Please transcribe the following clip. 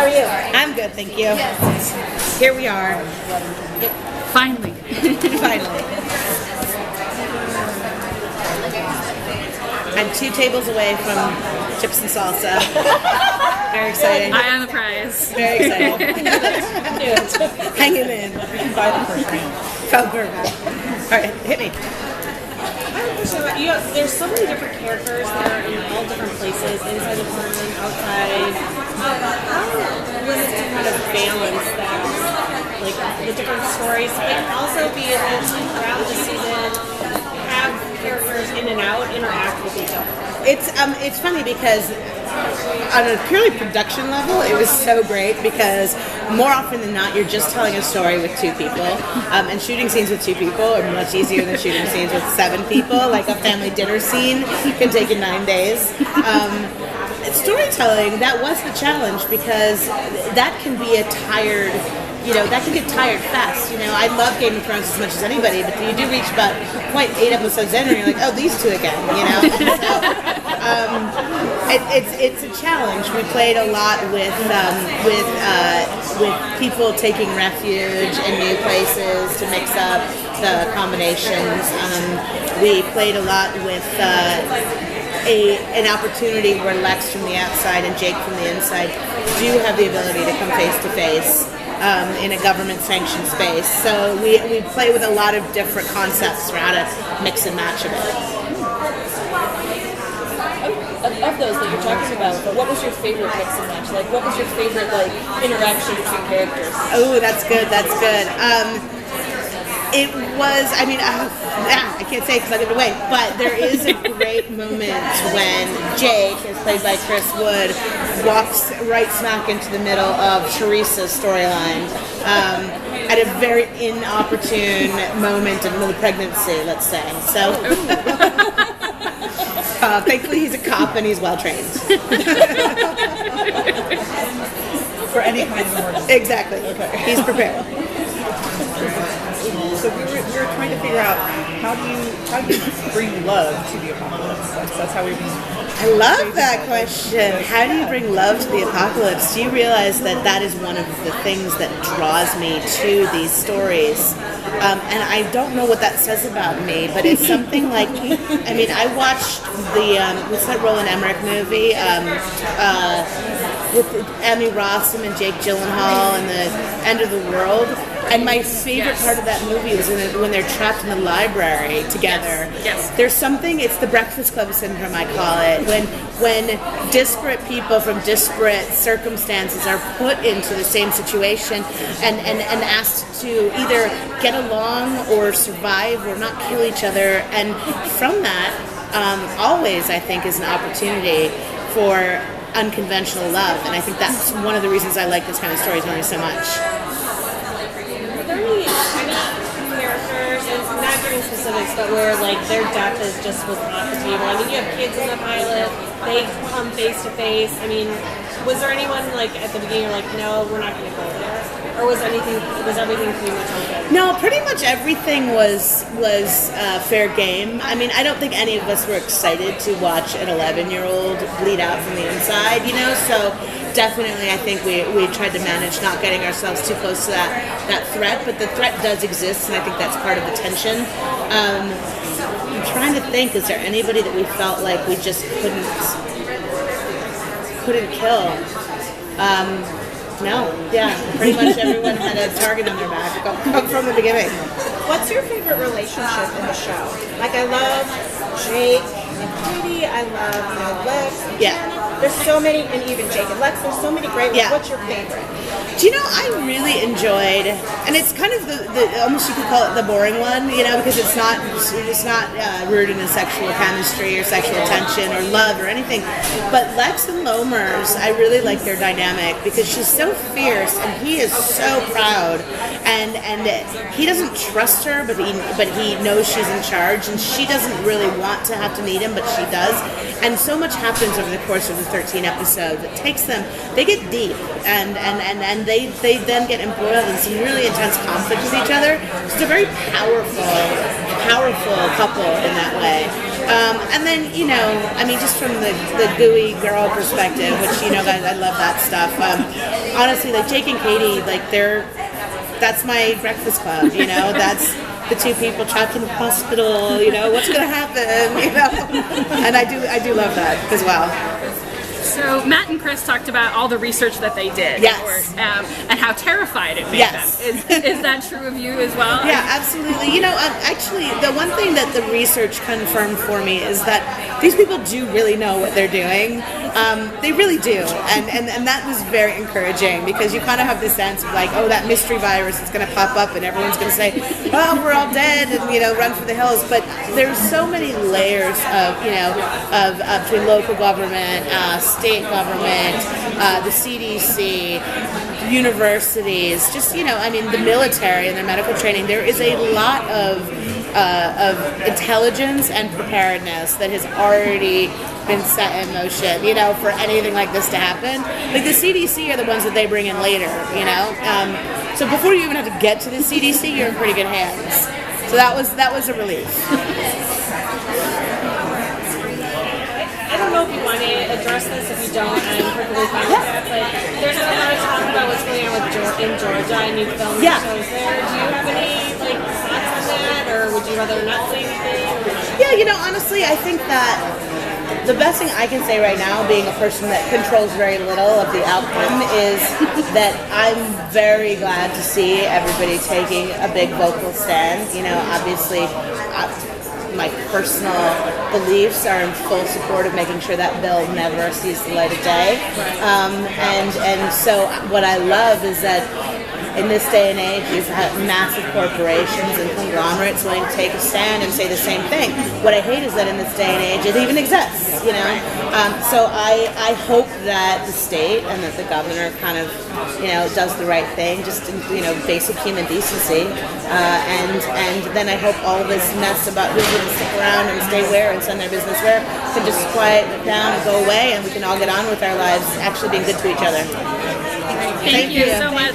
How are you? I'm good, thank you. Here we are. Finally. Finally. I'm 2 tables away from chips and salsa. Very exciting. Eye on the prize. Very exciting. Hanging in. You can buy the first round. Felt perfect. All right, hit me. There's so many different characters that are in all different places, inside the apartment, outside. How was it to kind of balance that, like the different stories, but also be able to, throughout the season, have characters in and out interact with each other? It's funny because on a purely production level, it was so great because more often than not, you're just telling a story with 2 people, and shooting scenes with 2 people are much easier than shooting scenes with 7 people. Like a family dinner scene can take you 9 days. Storytelling, that was the challenge because that can be a tired. That can get tired fast. I love Game of Thrones as much as anybody, but you do reach about 8 episodes in, and you're like, oh, these 2 again. It's a challenge. We played a lot with people taking refuge in new places to mix up the combinations. We played a lot with an opportunity where Lex from the outside and Jake from the inside do have the ability to come face to face. In a government-sanctioned space. So we play with a lot of different concepts for how to mix and match of it. Of those that you're talking about, but what was your favorite mix and match? Like, what was your favorite, interaction between characters? Oh, that's good. It was, I can't say because I give it away, but there is a great moment when Jake, as played by Chris Wood, walks right smack into the middle of Teresa's storyline at a very inopportune moment in the pregnancy, let's say. So, thankfully he's a cop and he's well trained. For any kind of emergency. Exactly. Okay. He's prepared. So we were trying to figure out how do you bring love to the apocalypse? That's how we've been. I love that question. How do you bring love to the apocalypse? Do you realize that is one of the things that draws me to these stories? And I don't know what that says about me, but it's something like, I watched the, what's that Roland Emmerich movie? With Emmy Rossum and Jake Gyllenhaal and the End of the World. And my favorite part of that movie was when they're trapped in the library together. Yes. There's something, it's the Breakfast Club syndrome, I call it, when disparate people from disparate circumstances are put into the same situation and asked to either get along or survive or not kill each other. And from that, always, I think, is an opportunity for unconventional love. And I think that's one of the reasons I like this kind of storytelling so much. Are there any characters, and not getting specifics, but where their death is just was off the table? You have kids in the pilot, they come face to face. Was there anyone at the beginning you're like, no, we're not going to go there? Or was everything pretty much okay? No, pretty much everything was fair game. I don't think any of us were excited to watch an 11-year-old bleed out from the inside, so definitely I think we tried to manage not getting ourselves too close to that threat, but the threat does exist, and I think that's part of the tension. I'm trying to think, is there anybody that we felt like we just couldn't kill? No, yeah, pretty much everyone had a target on their back from the beginning. What's your favorite relationship in the show? I love Jake and Katie. I love Lex. Yeah. There's so many, and even Jake and Lex. There's so many great ones. Yeah. What's your favorite? Do you know, I really enjoyed, and it's kind of the almost you could call it the boring one, because it's not rooted in sexual chemistry or sexual tension or love or anything. But Lex and Lomers, I really like their dynamic because she's so fierce and he is so proud, and he doesn't trust her, but he knows she's in charge, and she doesn't really want to have to meet him, but she does. And so much happens over the course of the 13 episodes. It takes them, they get deep, and they then get embroiled in some really intense conflict with each other. It's a very powerful couple in that way. And then, you know, I mean, just from the gooey girl perspective, which, you know, guys, I love that stuff. Honestly, like Jake and Katie, like that's my breakfast club, you know, that's the two people trapped in the hospital, you know, what's going to happen, you know, and I do love that as well. So Matt and Chris talked about all the research that they did, Yes. and how terrified it made Yes. them. Is that true of you as well? Yeah, absolutely. You know, actually, the one thing that the research confirmed for me is that these people do really know what they're doing. They really do, and that was very encouraging because you kind of have this sense of like, oh, that mystery virus is going to pop up and everyone's going to say, oh, we're all dead, and you know, run for the hills. But there's so many layers of, you know, of between local government, state government, the CDC, universities, just, you know, I mean, the military and their medical training. There is a lot of intelligence and preparedness that has already been set in motion, you know, for anything like this to happen. Like the CDC are the ones that they bring in later, you know. So before you even have to get to the CDC, you're in pretty good hands. So that was a relief. I don't know if you want to address this. If you don't, I'm perfectly fine with that. But there's been a lot of talk about what's going on in Georgia, and you filmed shows there. Do you have any like thoughts on that, or would you rather not say anything? Yeah, you know, honestly, I think that the best thing I can say right now, being a person that controls very little of the outcome, is that I'm very glad to see everybody taking a big vocal stand. You know, obviously, my personal beliefs are in full support of making sure that bill never sees the light of day. And so what I love is that in this day and age, you've had massive corporations and conglomerates willing to take a stand and say the same thing. What I hate is that in this day and age, it even exists, you know? So I hope that the state and that the governor kind of, you know, does the right thing, just, you know, basic human decency. And then I hope all this mess about who's going to stick around and stay where and send their business where can just quiet down and go away, and we can all get on with our lives actually being good to each other. Thank you so much.